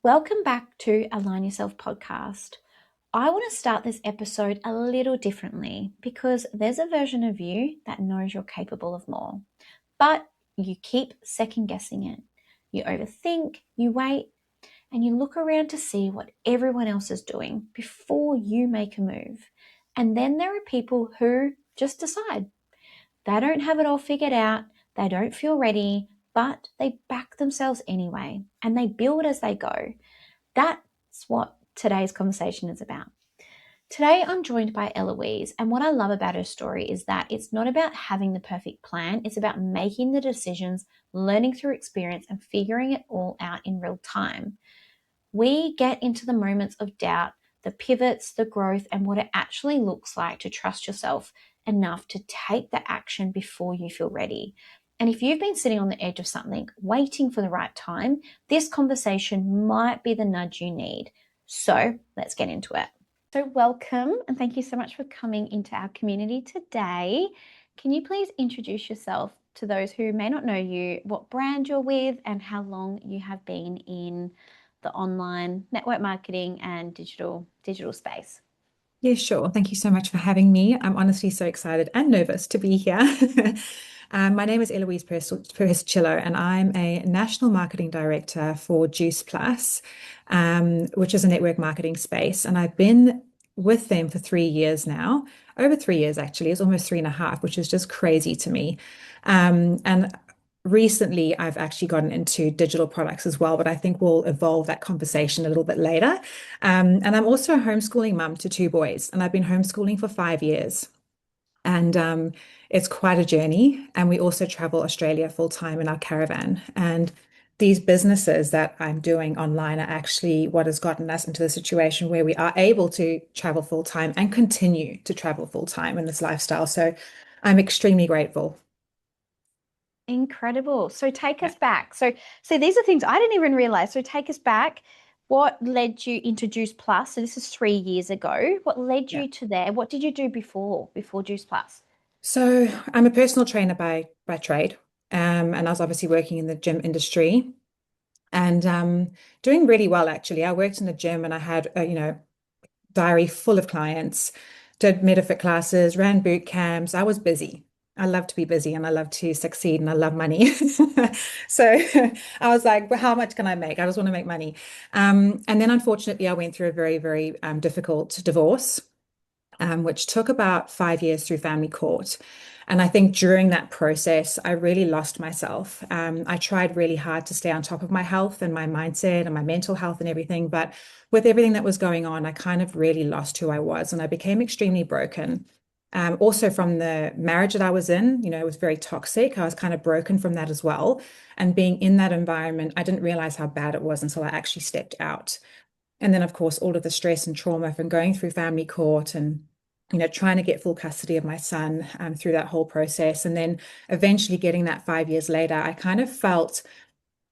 Welcome back to Align Yourself podcast. I want to start this episode a little differently because there's a version of you that knows you're capable of more, but you keep second guessing it. You overthink, you wait, and you look around to see what everyone else is doing before you make a move. And then there are people who just decide. They don't have it all figured out, they don't feel ready, but they back themselves anyway, and they build as they go. That's what today's conversation is about. Today, I'm joined by Eloise, and what I love about her story is that it's not about having the perfect plan, it's about making the decisions, learning through experience, and figuring it all out in real time. We get into the moments of doubt, the pivots, the growth, and what it actually looks like to trust yourself enough to take the action before you feel ready. And if you've been sitting on the edge of something, waiting for the right time, this conversation might be the nudge you need. So let's get into it. So, welcome and thank you so much for coming into our community today. Can you please introduce yourself to those who may not know you, what brand you're with, and how long you have been in the online network marketing and digital space? Yeah, sure. Thank you so much for having me. I'm honestly so excited and nervous to be here. My name is Eloise Chillo, and I'm a national marketing director for Juice Plus, which is a network marketing space. And I've been with them for 3 years now, over 3 years actually. It's almost three and a half, which is just crazy to me. And recently, I've actually gotten into digital products as well, but I think we'll evolve that conversation a little bit later. And I'm also a homeschooling mum to two boys, and I've been homeschooling for 5 years. And it's quite a journey. And we also travel Australia full time in our caravan. And these businesses that I'm doing online are actually what has gotten us into the situation where we are able to travel full time and continue to travel full time in this lifestyle. So I'm extremely grateful. Incredible. So take Yeah. us back. So these are things I didn't even realize. So take us back. What led you into Juice Plus? So this is 3 years ago. What led Yeah. you to there? What did you do before Juice Plus? So I'm a personal trainer by trade. And I was obviously working in the gym industry and doing really well actually. I worked in a gym and I had diary full of clients, did MetaFit classes, ran boot camps. I was busy. I love to be busy and I love to succeed and I love money. So I was like, well, how much can I make? I just want to make money. And then unfortunately, I went through a very, very difficult divorce, which took about 5 years through family court. And I think during that process, I really lost myself. I tried really hard to stay on top of my health and my mindset and my mental health and everything. But with everything that was going on, I kind of really lost who I was and I became extremely broken. Also, from the marriage that I was in, it was very toxic. I was kind of broken from that as well. And being in that environment, I didn't realize how bad it was until I actually stepped out. And then, of course, all of the stress and trauma from going through family court and, trying to get full custody of my son through that whole process. And then eventually getting that 5 years later, I kind of felt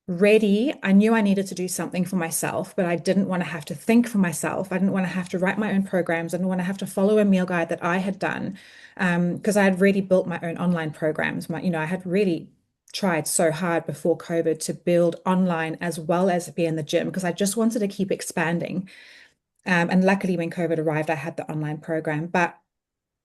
ready. I knew I needed to do something for myself, but I didn't want to have to think for myself. I didn't want to have to write my own programs. I didn't want to have to follow a meal guide that I had done because I had really built my own online programs. I had really tried so hard before COVID to build online as well as be in the gym because I just wanted to keep expanding. And luckily, when COVID arrived, I had the online program, but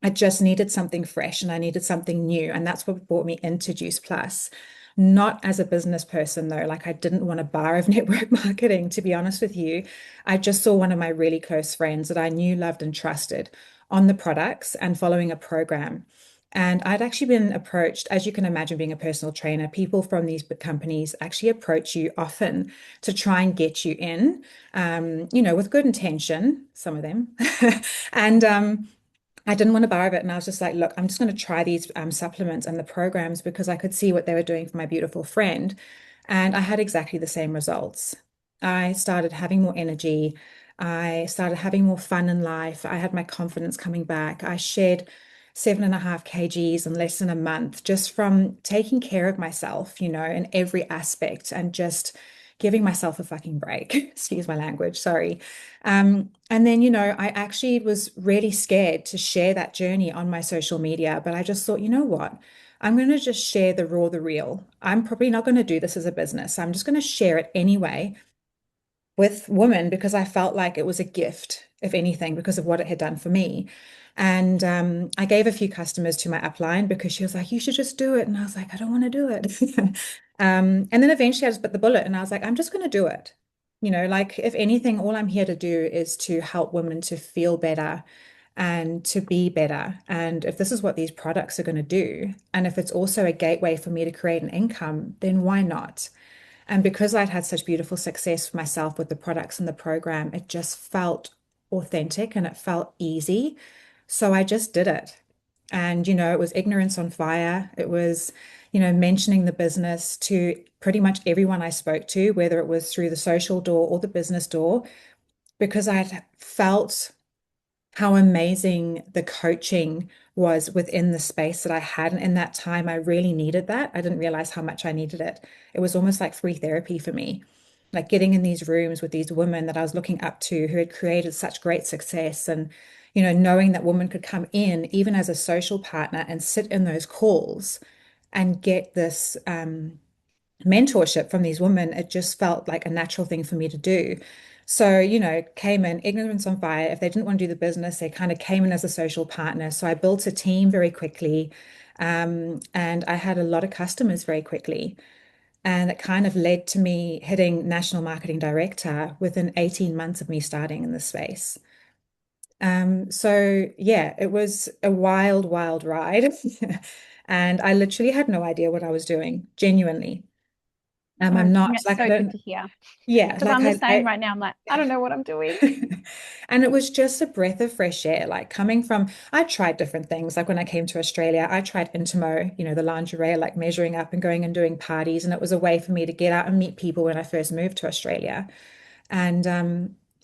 I just needed something fresh and I needed something new. And that's what brought me into Juice Plus. Not as a business person, though. Like, I didn't want a bar of network marketing, to be honest with you. I just saw one of my really close friends that I knew, loved, and trusted on the products and following a program. And I'd actually been approached, as you can imagine, being a personal trainer, people from these big companies actually approach you often to try and get you in, with good intention, some of them. And I didn't want to borrow it. And I was just like, look, I'm just going to try these supplements and the programs because I could see what they were doing for my beautiful friend. And I had exactly the same results. I started having more energy. I started having more fun in life. I had my confidence coming back. I shed 7.5 kgs in less than a month just from taking care of myself, in every aspect and just giving myself a fucking break. Excuse my language, sorry. And then, I actually was really scared to share that journey on my social media, but I just thought, you know what? I'm going to just share the raw, the real. I'm probably not going to do this as a business. I'm just going to share it anyway with women because I felt like it was a gift, if anything, because of what it had done for me. And I gave a few customers to my upline because she was like, you should just do it. And I was like, I don't want to do it. And then eventually I just bit the bullet and I was like, I'm just going to do it. Like if anything, all I'm here to do is to help women to feel better and to be better. And if this is what these products are going to do, and if it's also a gateway for me to create an income, then why not? And because I'd had such beautiful success for myself with the products and the program, it just felt authentic and it felt easy. So I just did it. And, it was ignorance on fire. It was, mentioning the business to pretty much everyone I spoke to, whether it was through the social door or the business door, because I had felt how amazing the coaching was within the space that I had. And in that time, I really needed that. I didn't realize how much I needed it. It was almost like free therapy for me. Like getting in these rooms with these women that I was looking up to who had created such great success and, knowing that women could come in even as a social partner and sit in those calls and get this mentorship from these women, it just felt like a natural thing for me to do. So, came in ignorance on fire. If they didn't want to do the business, they kind of came in as a social partner. So I built a team very quickly. And I had a lot of customers very quickly. And it kind of led to me hitting national marketing director within 18 months of me starting in this space. So yeah, it was a wild, wild ride. And I literally had no idea what I was doing, genuinely. I'm not That's like I so good don't, to hear yeah, because like I'm the I, same I right now. I'm like, I don't know what I'm doing. and it was just a breath of fresh air. Like coming from, I tried different things. Like when I came to Australia, I tried Intimo, the lingerie, like measuring up and going and doing parties, and it was a way for me to get out and meet people when I first moved to Australia. And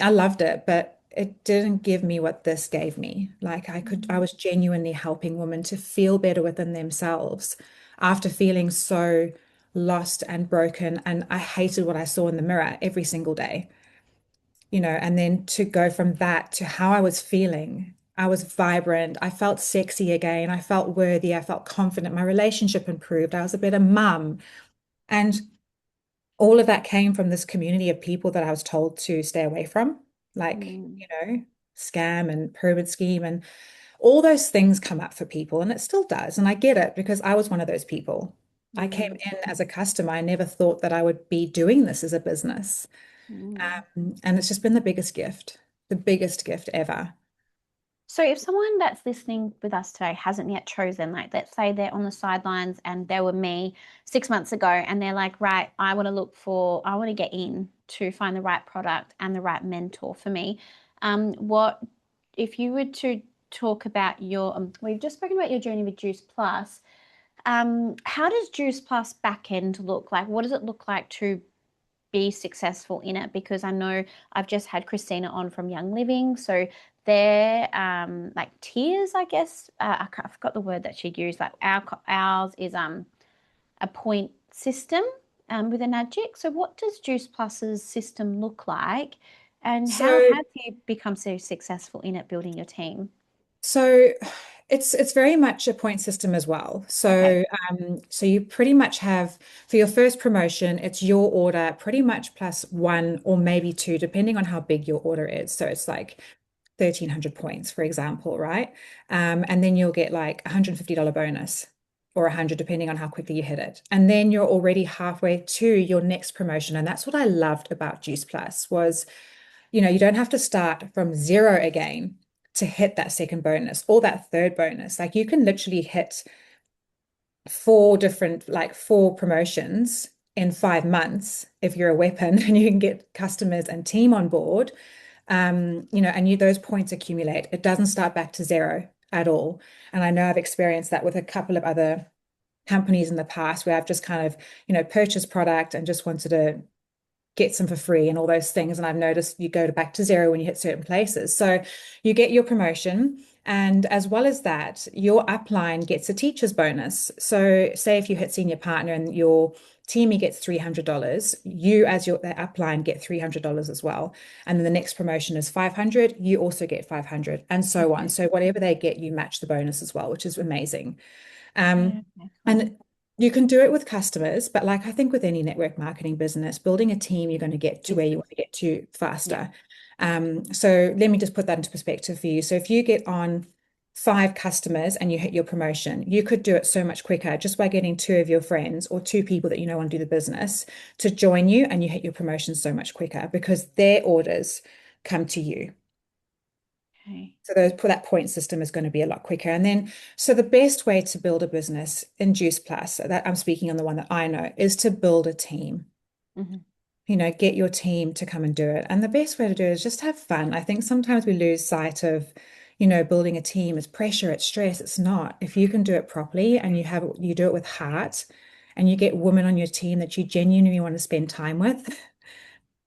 I loved it, but it didn't give me what this gave me. Like I Mm, was genuinely helping women to feel better within themselves after feeling so lost and broken. And I hated what I saw in the mirror every single day, and then to go from that to how I was feeling. I was vibrant. I felt sexy again. I felt worthy. I felt confident. My relationship improved. I was a better mum. And all of that came from this community of people that I was told to stay away from, like, mm, scam and pyramid scheme and all those things come up for people. And it still does. And I get it because I was one of those people. I came mm, in as a customer. I never thought that I would be doing this as a business. mm. And it's just been the biggest gift ever. So, if someone that's listening with us today hasn't yet chosen, like, let's say they're on the sidelines and they were me 6 months ago, and they're like, right, I want to get in to find the right product and the right mentor for me. What if you were to talk about we've just spoken about your journey with Juice Plus. How does Juice Plus back end look like? What does it look like to be successful in it? Because I know I've just had Christina on from Young Living, so they're like tiers, I guess. I forgot the word that she'd used. Like ours is a point system with an adject. So what does Juice Plus's system look like, and how So, have you become so successful in it, building your team? so it's very much a point system as well. Okay. So you pretty much have for your first promotion, it's your order pretty much plus one or maybe two, depending on how big your order is. So it's like 1,300 points, for example, right? And then you'll get like $150 bonus or 100, depending on how quickly you hit it. And then you're already halfway to your next promotion. And that's what I loved about Juice Plus was, you don't have to start from zero again to hit that second bonus or that third bonus. Like you can literally hit four promotions in 5 months if you're a weapon and you can get customers and team on board. And those points accumulate. It doesn't start back to zero at all. And I know I've experienced that with a couple of other companies in the past where I've just kind of, purchased product and just wanted to get some for free and all those things. And I've noticed you go to back to zero when you hit certain places. So you get your promotion. And as well as that, your upline gets a teacher's bonus. So say if you hit senior partner and your teamie gets $300, you as your upline get $300 as well. And then the next promotion is 500, you also get 500 and so on. Okay. So whatever they get, you match the bonus as well, which is amazing. Um, Okay, and cool. You can do it with customers, but like I think with any network marketing business, building a team, you're going to get to where you Business. want to get to Yeah. faster. So let me just put that into perspective for you. So if you get on 5 customers and you hit your promotion, you could do it so much quicker just by getting 2 of your friends or 2 people that you know want to do the business to join you, and you hit your promotion so much quicker because their orders come to you. Okay. So those that point system is going to be a lot quicker. And then, so the best way to build a business in Juice Plus, that I'm speaking on the one that I know, is to build a team. Hmm. Get your team to come and do it. And the best way to do it is just have fun. I think sometimes we lose sight of, building a team is pressure, it's stress. It's not. If you can do it properly and you do it with heart, and you get women on your team that you genuinely want to spend time with,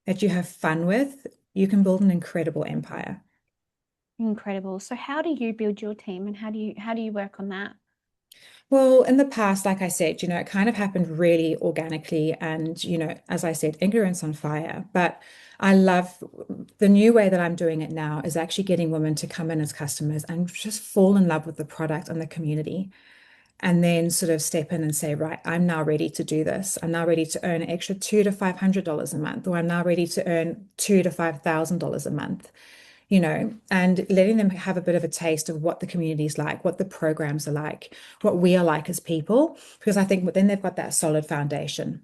that you have fun with, you can build an incredible empire. Incredible. So how do you build your team and how do you work on that? Well, in the past, like I said, it kind of happened really organically and, as I said, ignorance on fire. But I love the new way that I'm doing it now is actually getting women to come in as customers and just fall in love with the product and the community. And then sort of step in and say, right, I'm now ready to do this. I'm now ready to earn an extra $200 to $500 a month, or I'm now ready to earn $2,000 to $5,000 a month, and letting them have a bit of a taste of what the community is like, what the programs are like, what we are like as people, because I think then they've got that solid foundation.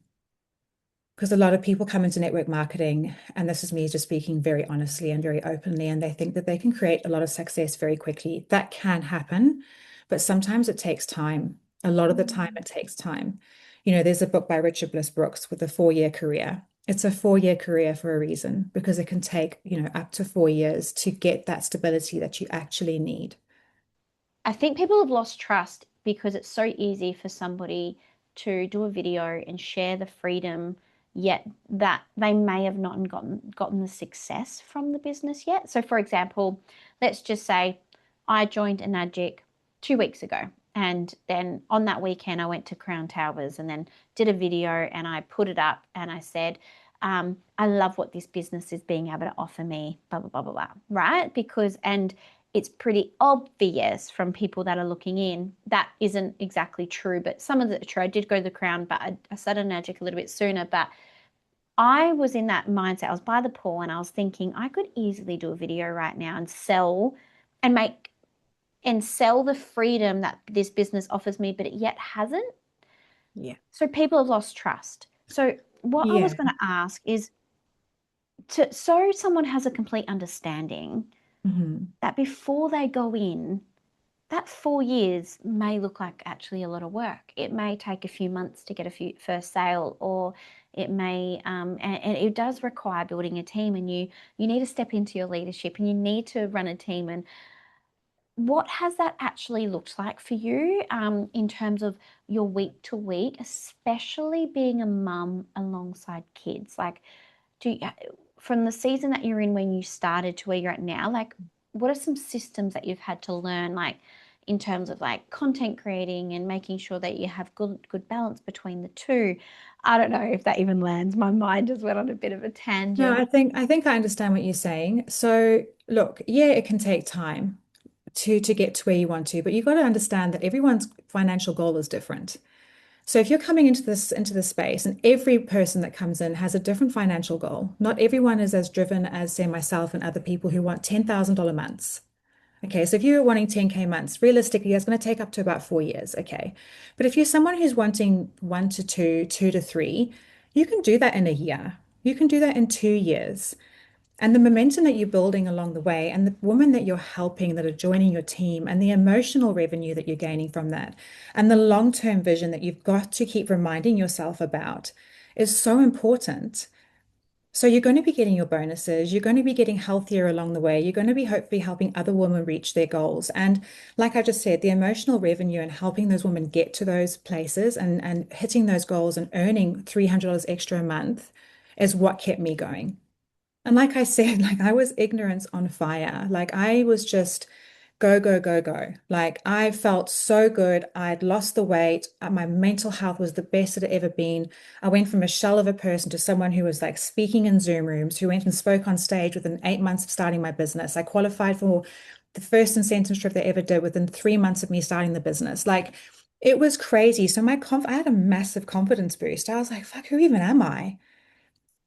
Because a lot of people come into network marketing, and this is me just speaking very honestly and very openly, and they think that they can create a lot of success very quickly. That can happen, but sometimes it takes time. A lot of the time, Mm. it takes time. There's a book by Richard Bliss Brooks with a 4-year career. It's a 4-year career for a reason because it can take, up to 4 years to get that stability that you actually need. I think people have lost trust because it's so easy for somebody to do a video and share the freedom, yet that they may have not gotten the success from the business yet. So, for example, let's just say I joined Enagic 2 weeks ago, and then on that weekend I went to Crown Towers and then did a video and I put it up and I said, I love what this business is being able to offer me, blah blah blah blah blah, right? Because and it's pretty obvious from people that are looking in that isn't exactly true, but some of the true. I did go to the Crown, but I started Magic a little bit sooner. But I was in that mindset. I was by the pool and I was thinking I could easily do a video right now and sell and make and sell the freedom that this business offers me, but it yet hasn't. Yeah. So people have lost trust. So what I was Yeah. going to ask is so someone has a complete understanding Mhm. that before they go in, that 4 years may look like actually a lot of work. It may take a few months to get a few first sale, or it may, and it does require building a team, and you need to step into your leadership, and you need to run a team. And what has that actually looked like for you, in terms of your week to week, especially being a mum alongside kids? Like, do you, from the season that you're in when you started to where you're at now, like what are some systems that you've had to learn, like in terms of like content creating and making sure that you have good balance between the two? I don't know if that even lands. My mind just went on a bit of a No, tangent. I think I understand what you're saying. So, look, yeah, it can take time to get to where you want to, but you've got to understand that everyone's financial goal is different. So if you're coming into this space, and every person that comes in has a different financial goal, not everyone is as driven as, say, myself and other people who want $10,000 months. Okay, so if you're wanting 10K months, realistically, that's going to take up to about 4 years. Okay. But if you're someone who's wanting 1 to 2, 2 to 3, you can do that in a year. You can do that in 2 years. And the momentum that you're building along the way, and the women that you're helping that are joining your team, and the emotional revenue that you're gaining from that, and the long-term vision that you've got to keep reminding yourself about is so important. So you're going to be getting your bonuses, you're going to be getting healthier along the way, you're going to be hopefully helping other women reach their goals. And like I just said, the emotional revenue and helping those women get to those places and hitting those goals and earning $300 extra a month is what kept me going. And like I said, like I was ignorance on fire. Like I was just go, go, go, go. Like I felt so good. I'd lost the weight. My mental health was the best it had ever been. I went from a shell of a person to someone who was like speaking in Zoom rooms, who went and spoke on stage within 8 months of starting my business. I qualified for the first incentive trip they ever did within 3 months of me starting the business. Like It was crazy. So I had a massive confidence boost. I was like, fuck, who even am I?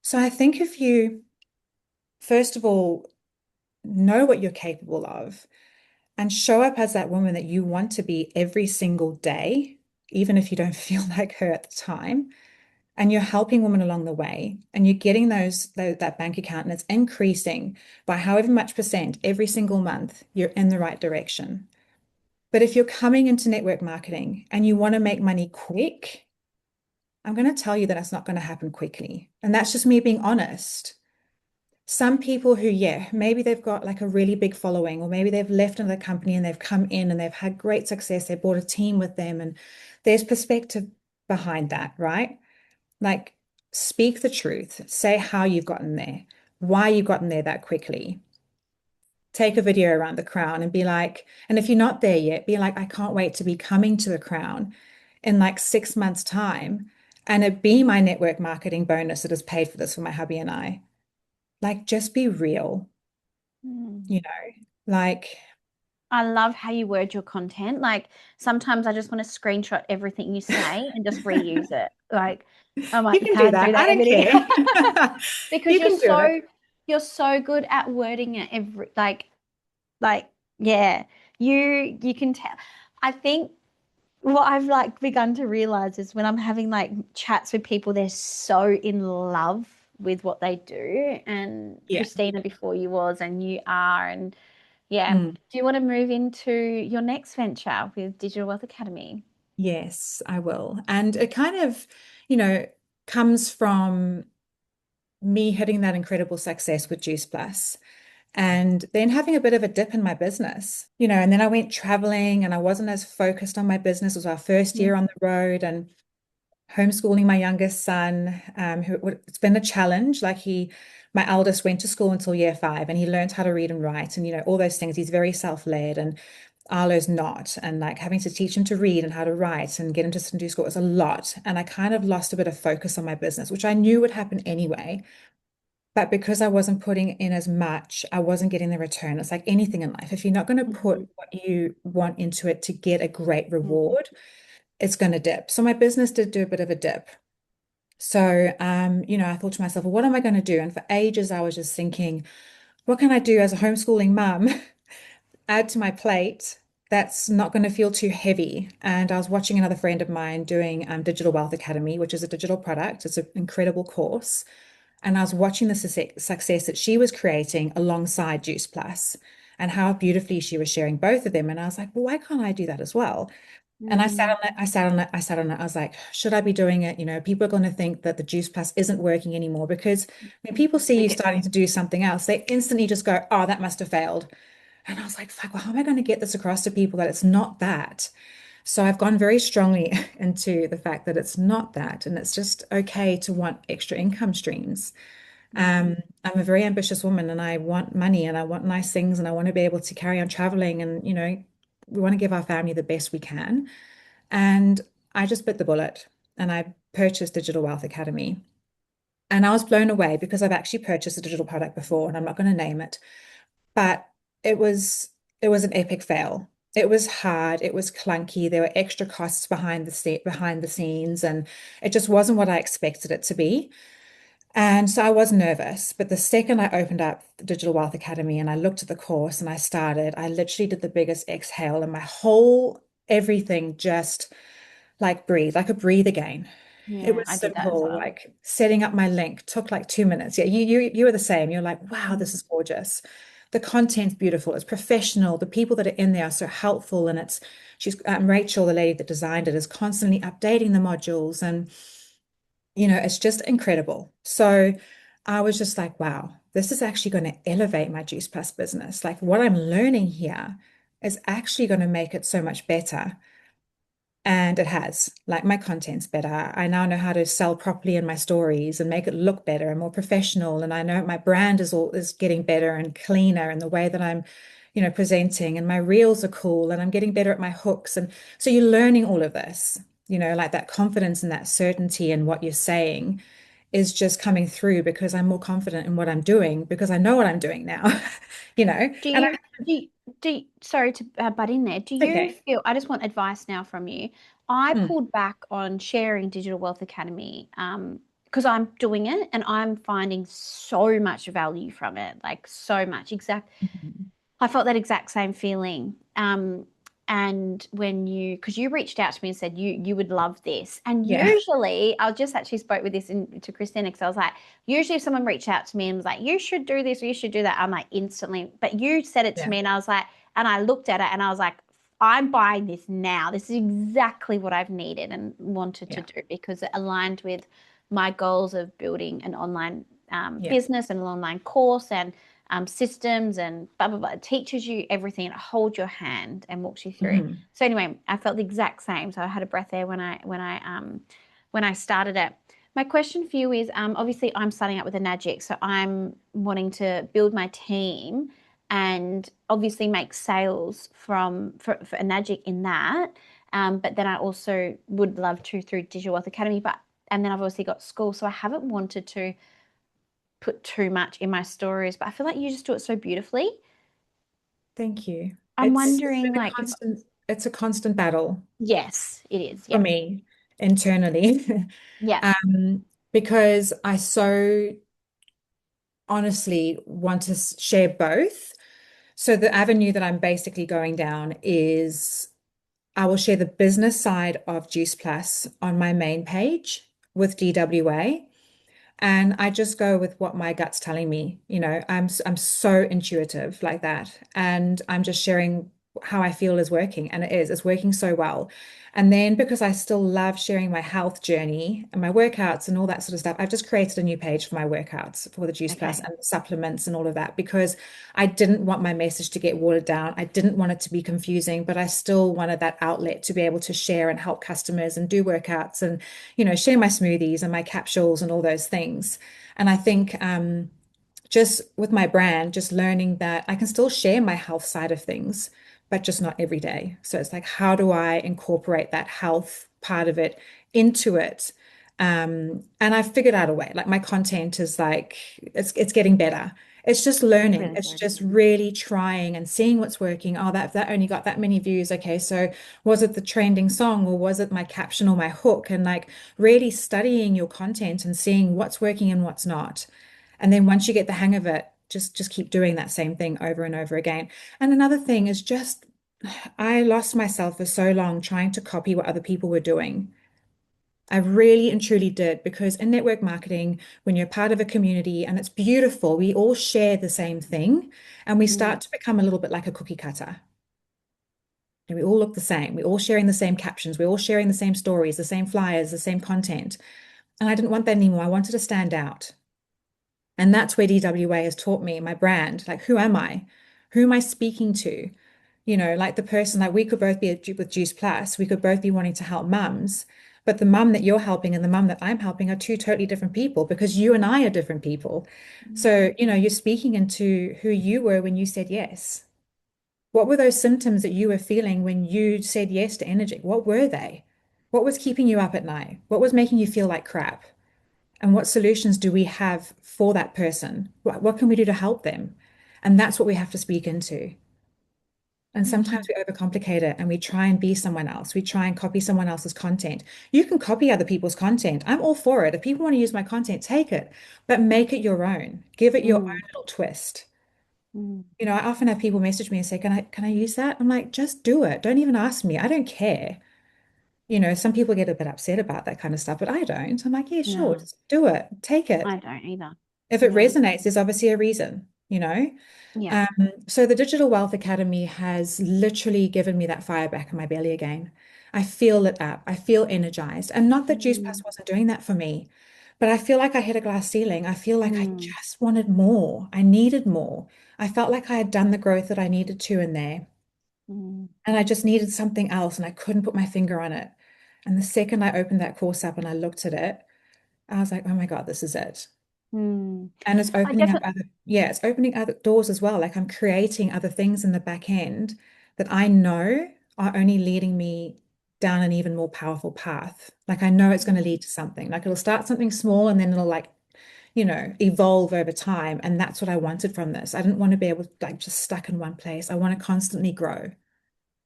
So I think if you, first of all, know what you're capable of and show up as that woman that you want to be every single day, even if you don't feel like her at the time, and you're helping women along the way, and you're getting that bank account and it's increasing by however much percent every single month, you're in the right direction. But if you're coming into network marketing and you want to make money quick, I'm going to tell you that it's not going to happen quickly. And that's just me being honest. Some people who, yeah, maybe they've got like a really big following, or maybe they've left another company and they've come in and they've had great success. They brought a team with them, and there's perspective behind that, right? Like, speak the truth, say how you've gotten there, why you've gotten there that quickly. Take a video around the crown and be like, and if you're not there yet, be like, I can't wait to be coming to the crown in like 6 months' time. And it be my network marketing bonus that has paid for this for my hubby and I. Like, just be real, Mm. you know, like, I love how you word your content. Like sometimes I just want to screenshot everything you say and just reuse it. Like I'm you like, you can do can't do that. that I don't every day care. because You can do it. you're so good at wording it every like yeah, you can tell. I think what I've like begun to realize is when I'm having like chats with people, they're so in love with what they do. And Yeah. Christina before you was, and you are, and yeah. Mm. Do you want to move into your next venture with Digital Wealth Academy? Yes, I will. And it kind of, you know, comes from me hitting that incredible success with Juice Plus and then having a bit of a dip in my business, and then I went traveling and I wasn't as focused on my business. It was our first Mm. year on the road and homeschooling my youngest son, it's been a challenge. My eldest went to school until year 5 and he learned how to read and write and, all those things. He's very self-led and Arlo's not. And like having to teach him to read and how to write and get him to do school was a lot. And I kind of lost a bit of focus on my business, which I knew would happen anyway. But because I wasn't putting in as much, I wasn't getting the return. It's like anything in life. If you're not going to put Mhm. what you want into it to get a great Mhm. reward, it's going to dip. So my business did do a bit of a dip. So, I thought to myself, well, what am I going to do? And for ages, I was just thinking, what can I do as a homeschooling mum, add to my plate that's not going to feel too heavy? And I was watching another friend of mine doing Digital Wealth Academy, which is a digital product. It's an incredible course. And I was watching the success that she was creating alongside Juice Plus and how beautifully she was sharing both of them. And I was like, well, why can't I do that as well? And I sat Mm. on it, I sat on it, I sat on it. I was like, should I be doing it? People are going to think that the Juice Plus isn't working anymore because when people see you Think it. starting to do something else, they instantly just go, oh, that must have failed. And I was like, fuck, well, how am I going to get this across to people that it's not that? So I've gone very strongly into the fact that it's not that, and it's just okay to want extra income streams. Mm. I'm a very ambitious woman and I want money and I want nice things and I want to be able to carry on traveling and, we want to give our family the best we can. And I just bit the bullet and I purchased Digital Wealth Academy. And I was blown away because I've actually purchased a digital product before and I'm not going to name it, but it was it was an epic fail. It was hard, it was clunky, there were extra costs behind the scenes, and it just wasn't what I expected it to be. And so I was nervous, but the second I opened up the Digital Wealth Academy and I looked at the course and I started, I literally did the biggest exhale and my whole everything just like breathe, like a breathe again. It Yeah, was I did that as simple, well. like setting up my link took like 2 minutes. Yeah, you were the same. You're like, wow, this Mm. is gorgeous. The content's beautiful. It's professional. The people that are in there are so helpful, and she's Rachel, the lady that designed it, is constantly updating the modules, and it's just incredible. So I was just like, wow, this is actually going to elevate my Juice Plus business. Like what I'm learning here is actually going to make it so much better. And it has, like my content's better. I now know how to sell properly in my stories and make it look better and more professional. And I know my brand is getting better and cleaner in the way that I'm, presenting. And my reels are cool and I'm getting better at my hooks. And so you're learning all of this, like that confidence and that certainty in what you're saying is just coming through because I'm more confident in what I'm doing because I know what I'm doing now, Do and you, do you, sorry to butt in there. Do you okay. feel, I just want advice now from you. I Mm. pulled back on sharing Digital Wealth Academy because I'm doing it and I'm finding so much value from it, like so much. Mhm. I felt that exact same feeling. And when because you reached out to me and said you would love this, and Yeah. usually I just actually spoke with this to Christina because I was like, usually if someone reached out to me and was like, you should do this or you should do that, I'm like instantly. But you said it to Yeah. me, and I was like, and I looked at it and I was like, I'm buying this now. This is exactly what I've needed and wanted to Yeah. do because it aligned with my goals of building an online Yeah. business and an online course and systems and blah blah blah. It teaches you everything and holds your hand and walks you through. Mhm. So anyway, I felt the exact same. So I had a breath there when I started it. My question for you is obviously I'm starting out with a Nagic, so I'm wanting to build my team and obviously make sales for a Nagic in that. But then I also would love to through Digital Wealth Academy, but and then I've obviously got school, so I haven't wanted to put too much in my stories, but I feel like you just do it so beautifully. Thank you. I'm It's wondering, been a like, if constant battle yes, it is. for Yep. me internally. Yep. Because I so honestly want to share both. So the avenue that I'm basically going down is I will share the business side of Juice Plus on my main page with DWA. And I just go with what my gut's telling me. I'm so intuitive like that. And I'm just sharing how I feel is working. And it's working so well. And then because I still love sharing my health journey and my workouts and all that sort of stuff, I've just created a new page for my workouts for the Juice Plus Okay. and the supplements and all of that because I didn't want my message to get watered down. I didn't want it to be confusing, but I still wanted that outlet to be able to share and help customers and do workouts and, share my smoothies and my capsules and all those things. And I think just with my brand, just learning that I can still share my health side of things, but just not every day. So it's like, how do I incorporate that health part of it into it? And I've figured out a way. Like my content is like it's getting better. It's just It's learning. really It's good. just really trying and seeing what's working. Oh, that only got that many views. Okay, so was it the trending song or was it my caption or my hook? And like really studying your content and seeing what's working and what's not. And then once you get the hang of it, just keep doing that same thing over and over again. And another thing is just I lost myself for so long trying to copy what other people were doing. I really and truly did because in network marketing, when you're part of a community and it's beautiful, we all share the same thing and we Mm, start to become a little bit like a cookie cutter. And we all look the same. We're all sharing the same captions. We're all sharing the same stories, the same flyers, the same content. And I didn't want that anymore. I wanted to stand out. And that's where DWA has taught me my brand. Like, who am I? Who am I speaking to? Like the person, like we could both be with Juice Plus, we could both be wanting to help mums, but the mum that you're helping and the mum that I'm helping are two totally different people because you and I are different people. mm, So, you're speaking into who you were when you said yes. What were those symptoms that you were feeling when you said yes to energy? What were they? What was keeping you up at night? What was making you feel like crap? And what solutions do we have for that person? What can we do to help them? And that's what we have to speak into. And sometimes mm, we overcomplicate it and we try and be someone else. We try and copy someone else's content. You can copy other people's content. I'm all for it. If people want to use my content, take it, but make it your own. Give it your own mm, little twist. mm. I often have people message me and say, "Can I use that?" I'm like, "Just do it. Don't even ask me. I don't care." Some people get a bit upset about that kind of stuff, but I don't. I'm like, "Yeah, sure, No, just do it. Take it." I don't either. If it Yeah. resonates, there's obviously a reason. Yeah. So the Digital Wealth Academy has literally given me that fire back in my belly again. I feel lit up. I feel energized. And not that Juice Plus Mm, wasn't doing that for me, but I feel like I hit a glass ceiling. I feel like I mm, just wanted more. I needed more. I felt like I had done the growth that I needed to in there. mm, And I just needed something else and I couldn't put my finger on it. And the second I opened that course up and I looked at it, I was like, oh my God, this is it. mm. And it's I opening up definitely. other, yeah, it's opening other doors as well. Like I'm creating other things in the back end that I know are only leading me down an even more powerful path. Like I know it's going to lead to something. Like it'll start something small and then it'll like, evolve over time. And that's what I wanted from this. I didn't want to be able to like just stuck in one place. I want to constantly grow.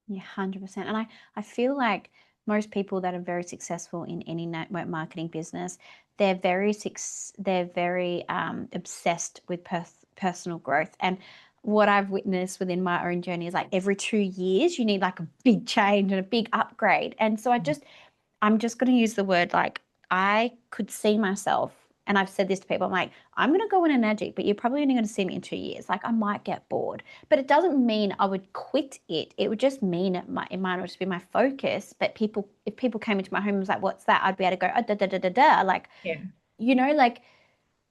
Yeah, 100%. And I feel like most people that are very successful in any network marketing business, they're very obsessed with personal growth. And what I've witnessed within my own journey is like every 2 years you need like a big change and a big upgrade. And so I'm just going to use the word like I could see myself, and I've said this to people. I'm like, I'm going to go in a magic, but you're probably only going to see me in 2 years. Like I might get bored, but it doesn't mean I would quit it. It would just mean it might not just be my focus. But if people came into my home and was like, "What's that?" I'd be able to go, oh, da da da da da, like Yeah. like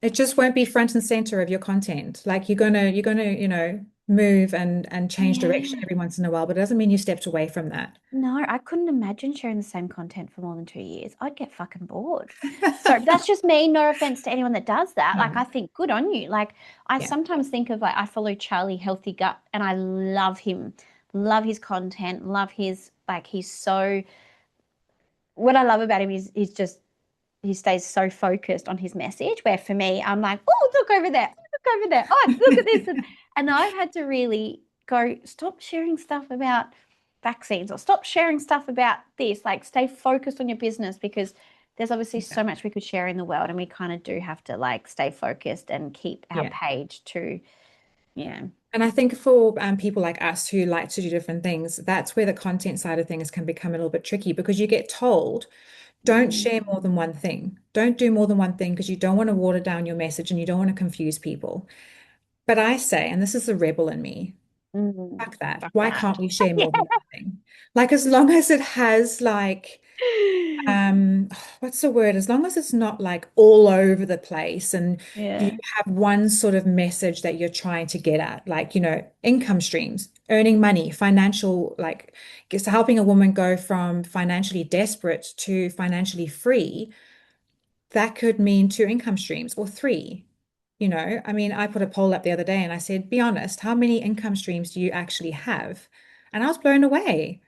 It just won't be front and center of your content. Like you're gonna, move and change direction yeah. every once in a while, but it doesn't mean you stepped away from that. No, I couldn't imagine sharing the same content for more than 2 years. I'd get fucking bored. So that's just me. No offense to anyone that does that. Like, No. I think good on you. Like, I Yeah. sometimes think of like, I follow Charlie Healthy Gut and I love him, love his content, love his, like, he's so, what I love about him is he's just he stays so focused on his message. Where for me, I'm like, oh, look over there, look over there, oh, look at this, and I've had to really go stop sharing stuff about vaccines or stop sharing stuff about this. Like, stay focused on your business because there's obviously Yeah. so much we could share in the world, and we kind of do have to like stay focused and keep our Yeah. page to yeah. And I think for people like us who like to do different things, that's where the content side of things can become a little bit tricky because you get told, don't Mm, share more than one thing. Don't do more than one thing because you don't want to water down your message and you don't want to confuse people. But I say, and this is the rebel in me, fuck that. fuck Why that. can't we share Yeah. more than one thing? Like as long as it has like um what's the word? As long as it's not like all over the place and you Yeah. have one sort of message that you're trying to get at, like, income streams, earning money, financial, like just helping a woman go from financially desperate to financially free, that could mean two income streams or three. I mean, I put a poll up the other day and I said, be honest, how many income streams do you actually have? And I was blown away.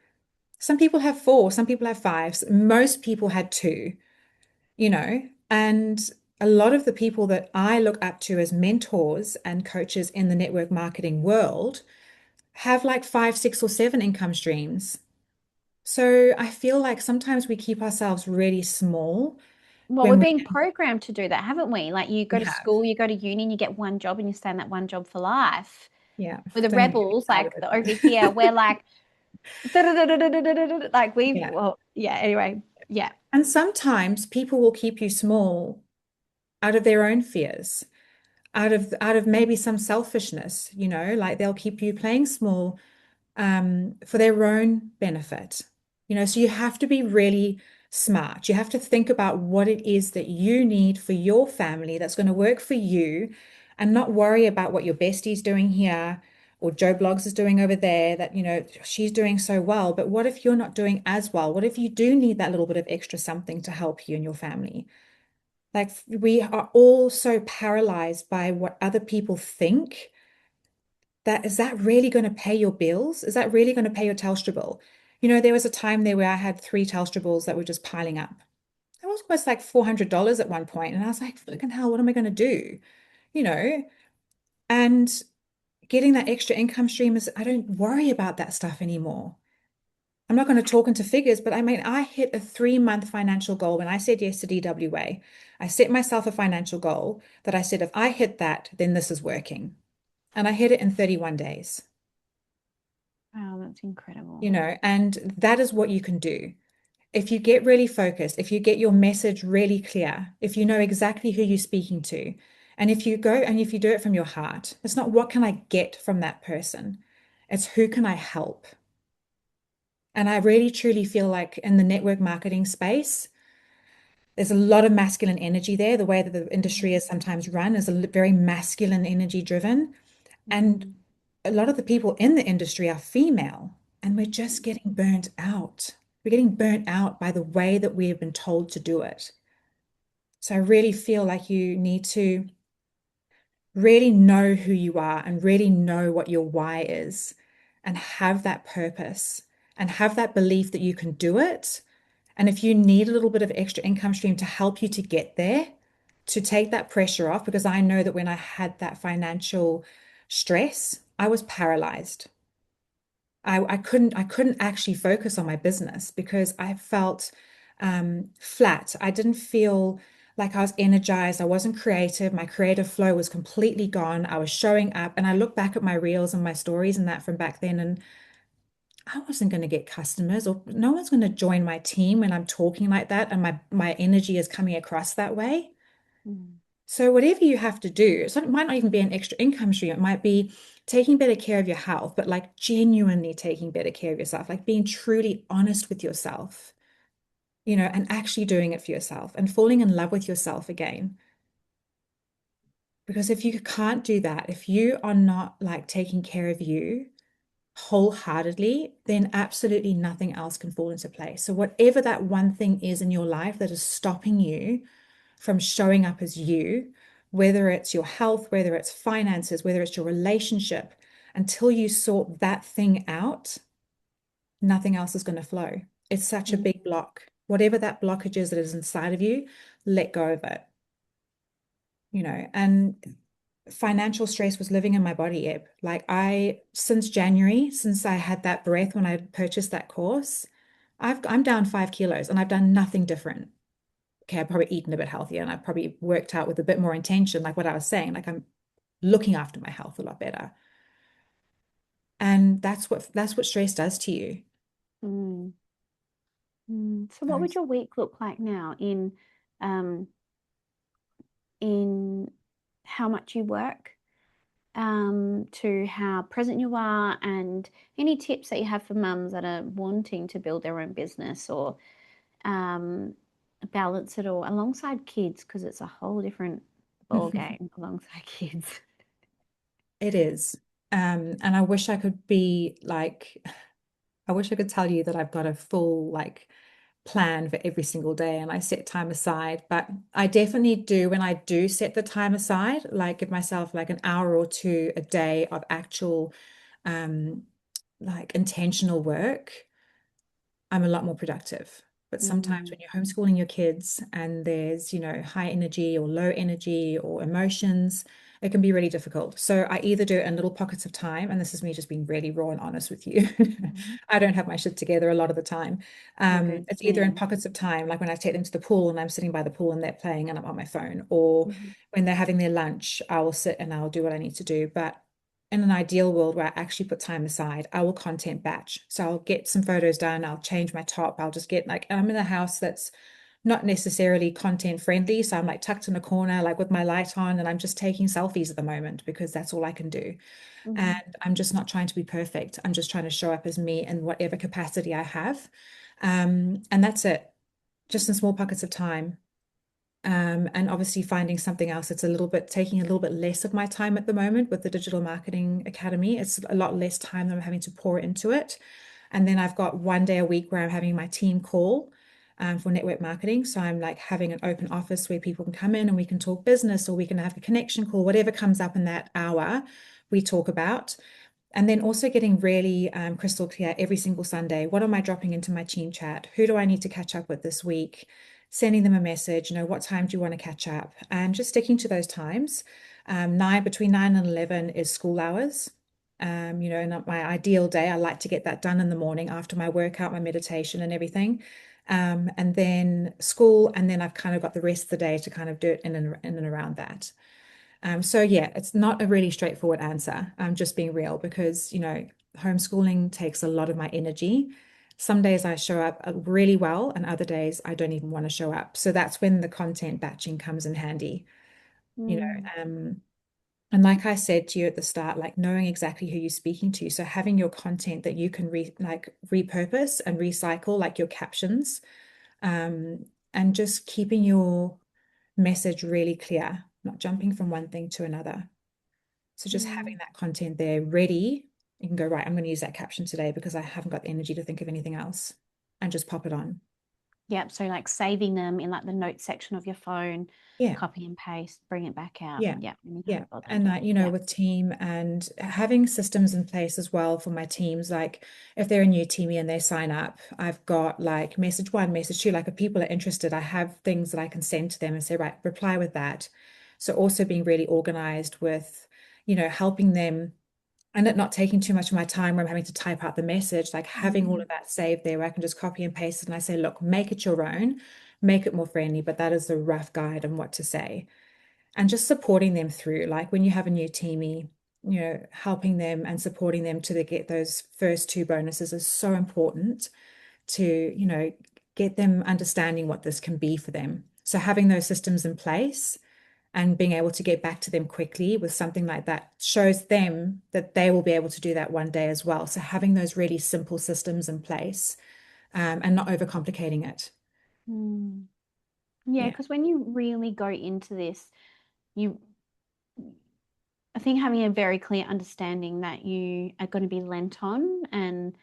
Some people have four, some people have five, most people had two. And a lot of the people that I look up to as mentors and coaches in the network marketing world have like five, six, or seven income streams. So I feel like sometimes we keep ourselves really small Well, we're when being programmed to do that, haven't we? Like you go we to have. school, you go to uni, and you get one job and you stay in that one job for life. Yeah, We're the don't even get me rebels, like started. over here, we're like, like Yeah. well, yeah, anyway, yeah. And sometimes people will keep you small out of their own fears, out of maybe some selfishness, like they'll keep you playing small for their own benefit. So you have to be really smart. You have to think about what it is that you need for your family that's going to work for you and not worry about what your bestie's doing here or Joe Blogs is doing over there that, she's doing so well. But what if you're not doing as well? What if you do need that little bit of extra something to help you and your family? Like we are all so paralyzed by what other people think that is that really going to pay your bills? Is that really going to pay your Telstra bill? There was a time there where I had three Telstra bills that were just piling up. It was almost like $400 at one point, and I was like, "Fucking hell, what am I going to do?" You know, and getting that extra income stream is I don't worry about that stuff anymore. I'm not going to talk into figures, but I mean, I hit a 3-month financial goal when I said yes to DWA. I set myself a financial goal that I said, if I hit that, then this is working. And I hit it in 31 days. Wow, that's incredible. And that is what you can do. If you get really focused, if you get your message really clear, if you know exactly who you're speaking to, and if you do it from your heart, it's not what can I get from that person, it's who can I help. And I really truly feel like in the network marketing space, there's a lot of masculine energy there. The way that the industry is sometimes run is very masculine energy driven. And Mm. a lot of the people in the industry are female, and we're just getting burnt out. We're getting burnt out by the way that we have been told to do it. So I really feel like you need to really know who you are and really know what your why is and have that purpose and have that belief that you can do it. And if you need a little bit of extra income stream to help you to get there, to take that pressure off, because I know that when I had that financial stress, I was paralyzed. I couldn't actually focus on my business because I felt flat. I didn't feel like I was energized. I wasn't creative. My creative flow was completely gone. I was showing up, and I look back at my reels and my stories and that from back then, and I wasn't going to get customers, or no one's going to join my team when I'm talking like that and my energy is coming across that way. Mm. So whatever you have to do, so it might not even be an extra income stream. It might be taking better care of your health, but like genuinely taking better care of yourself, like being truly honest with yourself, and actually doing it for yourself and falling in love with yourself again. Because if you can't do that, if you are not like taking care of you wholeheartedly, then absolutely nothing else can fall into place. So whatever that one thing is in your life that is stopping you from showing up as you, whether it's your health, whether it's finances, whether it's your relationship, until you sort that thing out, nothing else is going to flow. It's such a Mm. big block. Whatever that blockage is that is inside of you, let go of it, and financial stress was living in my body, Eb. Like since January, since I had that breath when I purchased that course, I'm down 5 kilos and I've done nothing different. Okay, I've probably eaten a bit healthier and I've probably worked out with a bit more intention, like what I was saying, like I'm looking after my health a lot better. And that's what stress does to you. Mm. Mm. So what So would your week look like now um in how much you work, to how present you are, and any tips that you have for mums that are wanting to build their own business or um, balance it all alongside kids, because it's a whole different ball game alongside kids. it is. And I wish I could be like, I wish I could tell you that I've got a full like plan for every single day and I set time aside. But I definitely do when I do set the time aside, like give myself like an hour or two a day of actual um like intentional work. I'm a lot more productive. But sometimes Mm, when you're homeschooling your kids and there's, high energy or low energy or emotions, it can be really difficult. So I either do it in little pockets of time, and this is me just being really raw and honest with you. mhm. I don't have my shit together a lot of the time. Okay, It's either in same. pockets of time, like when I take them to the pool and I'm sitting by the pool and they're playing and I'm on my phone, or Mhm, when they're having their lunch, I will sit and I'll do what I need to do. But in an ideal world where I actually put time aside, I will content batch. So I'll get some photos done, I'll change my top, I'll just get like, I'm in a house that's not necessarily content friendly. So I'm like tucked in a corner, like with my light on, and I'm just taking selfies at the moment because that's all I can do. And mhm, I'm just not trying to be perfect. I'm just trying to show up as me in whatever capacity I have. And that's it, just in small pockets of time. And obviously finding something else that's taking a little bit less of my time at the moment with the Digital Marketing Academy. It's a lot less time that I'm having to pour into it. And then I've got one day a week where I'm having my team call for network marketing. So I'm like having an open office where people can come in and we can talk business or we can have a connection call, whatever comes up in that hour, we talk about. And then also getting really crystal clear every single Sunday. What am I dropping into my team chat? Who do I need to catch up with this week? Sending them a message, what time do you want to catch up? And just sticking to those times. Between 9 and 11 is school hours. And my ideal day, I like to get that done in the morning after my workout, my meditation and everything. And then school, and then I've kind of got the rest of the day to kind of do it in and around that. So yeah, it's not a really straightforward answer. I'm just being real because, homeschooling takes a lot of my energy. Some days I show up really well, and other days I don't even want to show up. So that's when the content batching comes in handy, you mm, know. And like I said to you at the start, like knowing exactly who you're speaking to. So having your content that you can repurpose and recycle, like your captions, and just keeping your message really clear, not jumping from one thing to another. So just having mm. that content there ready, you can go, right, I'm going to use that caption today because I haven't got the energy to think of anything else and just pop it on. Yep. So like saving them in like the notes section of your phone, Yeah. copy and paste, bring it back out. Yeah. Yep. Anytime Yeah. you've got an And idea. Yeah. with team and having systems in place as well for my teams. Like if they're a new teamie and they sign up, I've got like message one, message two, like if people are interested, I have things that I can send to them and say, right, reply with that. So also being really organized with, helping them and it not taking too much of my time where I'm having to type out the message, like having all Mm. of that saved there where I can just copy and paste it and I say, look, make it your own, make it more friendly, but that is the rough guide on what to say. And just supporting them through, like when you have a new teamie, helping them and supporting them to get those first two bonuses is so important to, get them understanding what this can be for them. So having those systems in place and being able to get back to them quickly with something like that shows them that they will be able to do that one day as well. So having those really simple systems in place, and not overcomplicating it. Mm. Yeah, Yeah. because when you really go into this, you, I think having a very clear understanding that you are going to be lent on, and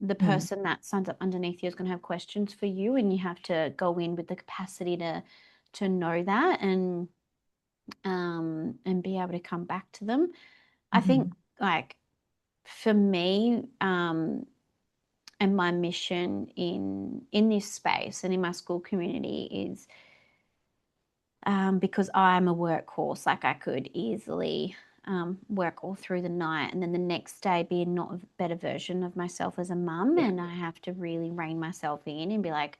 the Mm. person that signs up underneath you is going to have questions for you, and you have to go in with the capacity to know that, and be able to come back to them. I think, Mhm. like, for me, and my mission in this space and in my school community is, because I'm a workhorse, like I could easily work all through the night and then the next day be not a better version of myself as a mum. Yeah. And I have to really rein myself in and be like,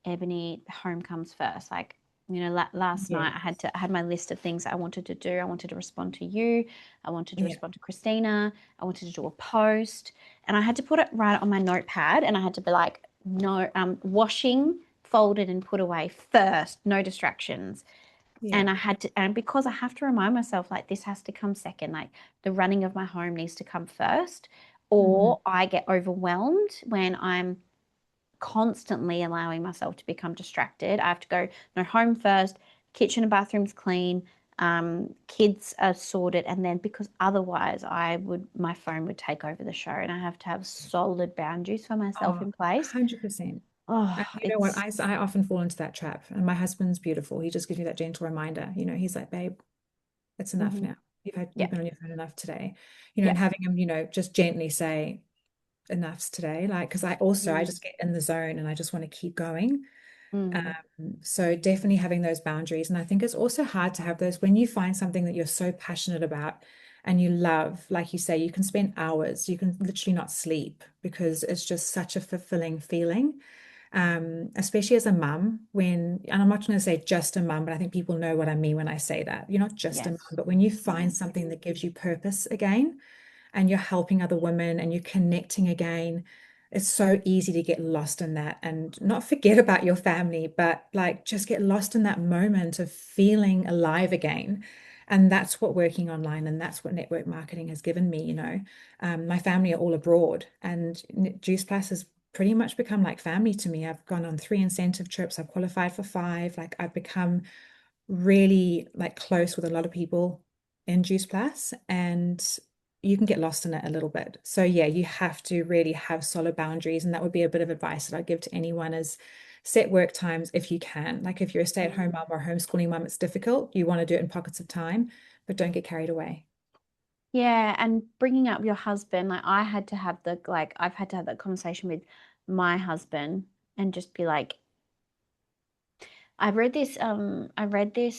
Ebony, home comes first. Like, last night Yes. I had my list of things I wanted to do. I wanted to respond to you. I wanted to Yeah. respond to Christina. I wanted to do a post, and I had to put it right on my notepad. And I had to be like, no, washing, folded, and put away first. No distractions. Yeah. And I had to, and because I have to remind myself, like, this has to come second. Like, the running of my home needs to come first, Mhm. or I get overwhelmed when I'm constantly allowing myself to become distracted. I have to go, no, home first, kitchen and bathrooms clean, kids are sorted, and then, because otherwise my phone would take over the show, and I have to have solid boundaries for myself Oh, in place. 100%. And Oh, you know what? it's I often fall into that trap. And my husband's beautiful. He just gives me that gentle reminder. He's like, babe, it's enough mhm. now. Yeah, You've been on your phone enough today. yeah. And having him, just gently say, enough's today. Like, because I Mm, just get in the zone and I just want to keep going. mm, So definitely having those boundaries. And I think it's also hard to have those when you find something that you're so passionate about and you love, like you say, you can spend hours, you can literally not sleep because it's just such a fulfilling feeling. Especially as a mum, and I'm not going to say just a mum, but I think people know what I mean when I say that. You're not just a mum, yes. but when you Yeah. find something that gives you purpose again, and you're helping other women and you're connecting again, it's so easy to get lost in that and not forget about your family, but like just get lost in that moment of feeling alive again. And that's what working online and that's what network marketing has given me. My family are all abroad, and Juice Plus has pretty much become like family to me. I've gone on 3 incentive trips, I've qualified for 5. Like I've become really like close with a lot of people in Juice Plus, and you can get lost in it a little bit. So yeah, you have to really have solid boundaries, and that would be a bit of advice that I'd give to anyone is set work times if you can. Like if you're a stay-at-home Mm. mom or homeschooling mom, it's difficult. You want to do it in pockets of time, but don't get carried away. Yeah, and bringing up your husband, like, I've had to have that conversation with my husband and just be like, I read this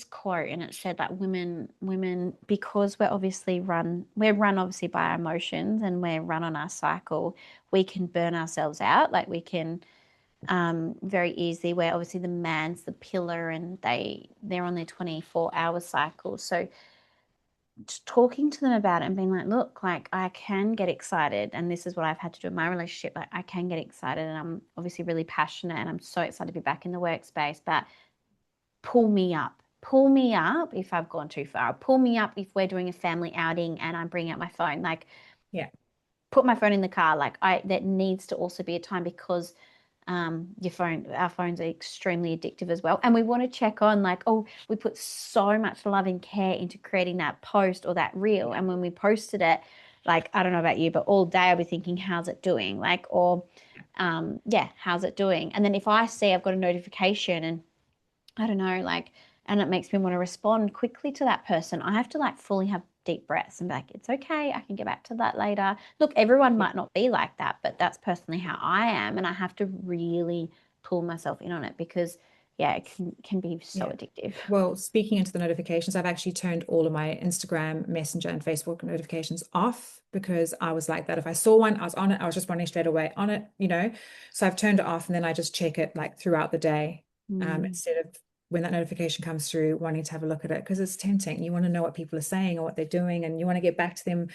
quote, and it said that women, because we're run obviously by our emotions, and we're run on our cycle, we can burn ourselves out. Like, we can, very easily, where obviously the man's the pillar, and they're on their 24-hour cycle. So just talking to them about it and being like, look, like, I can get excited, and this is what I've had to do in my relationship. Like, I can get excited, and I'm obviously really passionate, and I'm so excited to be back in the workspace, but pull me up. Pull me up if I've gone too far. Pull me up if we're doing a family outing and I'm bringing out my phone. Like, Yeah. put my phone in the car. Like, that needs to also be a time, because our phones are extremely addictive as well. And we want to check on, like, oh, we put so much love and care into creating that post or that reel. Yeah. And when we posted it, like, I don't know about you, but all day I'll be thinking, how's it doing? Like, or, yeah, how's it doing? And then if I see I've got a notification, and I don't know, like, and it makes me want to respond quickly to that person, I have to, like, fully have deep breaths and be like, it's okay, I can get back to that later. Look, everyone Yeah. might not be like that, but that's personally how I am. And I have to really pull myself in on it, because yeah, it can be so Yeah. addictive. Well, speaking into the notifications, I've actually turned all of my Instagram, Messenger, and Facebook notifications off because I was like that. If I saw one, I was on it. I was just running straight away on it. So I've turned it off and then I just check it like throughout the day, Mm, instead of when that notification comes through, wanting to have a look at it because it's tempting. You want to know what people are saying or what they're doing, and you want to get back to them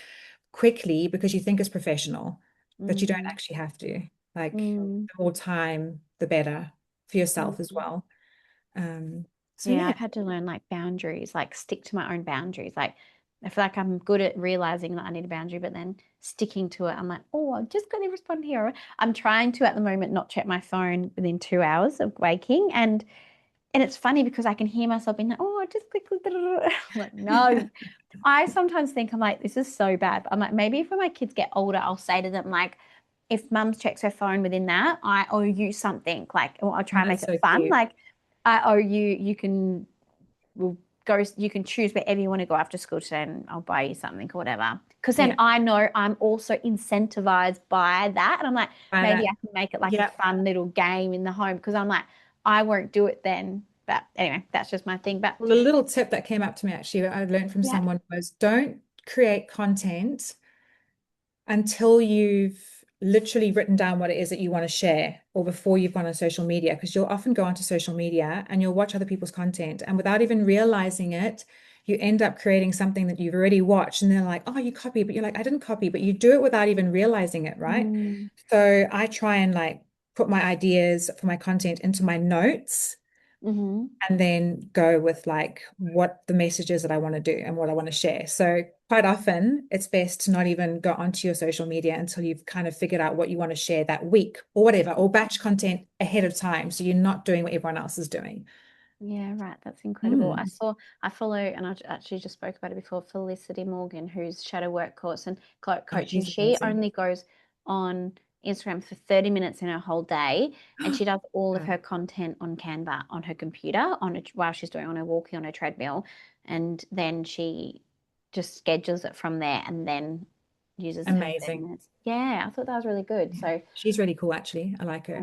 quickly because you think it's professional, but you don't mm, actually have to. Like mm, the more time, the better for yourself as mm. well. So Yeah, yeah. I've had to learn like boundaries, like stick to my own boundaries. Like I feel like I'm good at realizing that I need a boundary, but then sticking to it, I'm like, oh, I'm just going to respond here. I'm trying to at the moment not check my phone within 2 hours of waking, and it's funny because I can hear myself being like, oh, I just quickly. I'm like, no. I sometimes think I'm like, this is so bad. But I'm like, maybe if when my kids get older, I'll say to them like, if mum checks her phone within that, I owe you something. Like, or I'll try Oh, and make that's it so fun. cute. Like, I owe you. We'll go. You can choose wherever you want to go after school today, and I'll buy you something or whatever. Because then Yeah, I know I'm also incentivized by that, and I'm like, by maybe I that. can make it like a Yeah. fun little game in the home. Because I'm like, I won't do it then. But anyway, that's just my thing. But Well, a little tip that came up to me actually, I learned from yeah. someone was don't create content until you've literally written down what it is that you want to share or before you've gone on social media, because you'll often go onto social media and you'll watch other people's content and without even realizing it, you end up creating something that you've already watched and they're like, oh, you copy, but you're like, I didn't copy, but you do it without even realizing it, right? Mm, So I try and like put my ideas for my content into my notes hmm. and then go with like what the message is that I want to do and what I want to share. So quite often it's best to not even go onto your social media until you've kind of figured out what you want to share that week or whatever, or batch content ahead of time. So you're not doing what everyone else is doing. Yeah, right. That's incredible. Mm. I follow, and I actually just spoke about it before, Felicity Morgan, who's shadow work course and Oh, coach, and she's she amazing. only goes on Instagram for 30 minutes in her whole day, and she does all of Wow. her content on Canva on her computer while she's doing on her walking on her treadmill, and then she just schedules it from there, and then uses her 30 Amazing. minutes. Yeah, I thought that was really good. Yeah. So She's really cool, actually. I like her.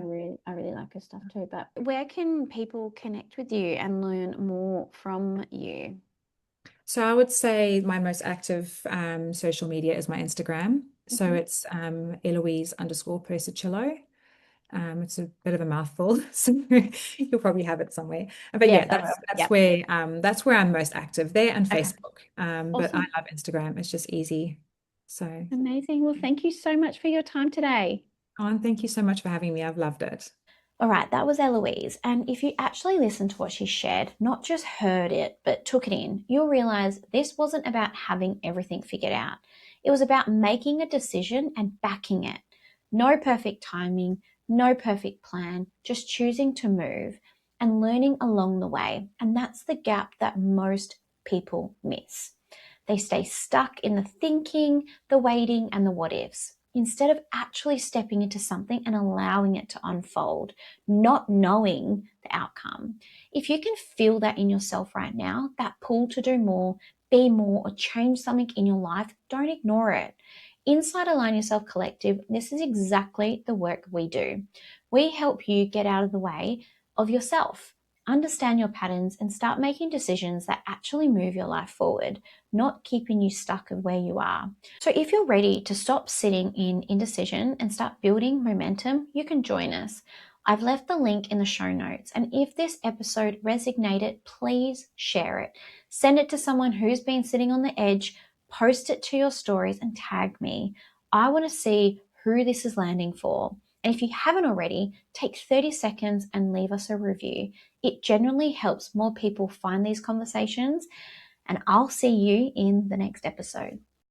I really like her stuff too. But where can people connect with you and learn more from you? So I would say my most active social media is my Instagram. So Hmm. it's Eloise underscore Persicillo. It's a bit of a mouthful, so you'll probably have it somewhere. But yeah, Yes, I that's will. that's Yep. where that's where I'm most active there and Okay. Facebook. But I Awesome. love Instagram. It's just easy. So, Amazing. Well, thank you so much for your time today. and thank you so much for having me. I've loved it. All right, that was Eloise. And if you actually listened to what she shared, not just heard it, but took it in, you'll realize this wasn't about having everything figured out. It was about making a decision and backing it. No perfect timing, no perfect plan, just choosing to move and learning along the way. And that's the gap that most people miss. They stay stuck in the thinking, the waiting, and the what ifs instead of actually stepping into something and allowing it to unfold, not knowing the outcome. If you can feel that in yourself right now, that pull to do more, be more, or change something in your life, don't ignore it. Inside Align Yourself Collective, this is exactly the work we do. We help you get out of the way of yourself, understand your patterns, and start making decisions that actually move your life forward, not keeping you stuck of where you are. So if you're ready to stop sitting in indecision and start building momentum, you can join us. I've left the link in the show notes. And if this episode resonated, please share it. Send it to someone who's been sitting on the edge, post it to your stories and tag me. I want to see who this is landing for. And if you haven't already, take 30 seconds and leave us a review. It generally helps more people find these conversations. And I'll see you in the next episode.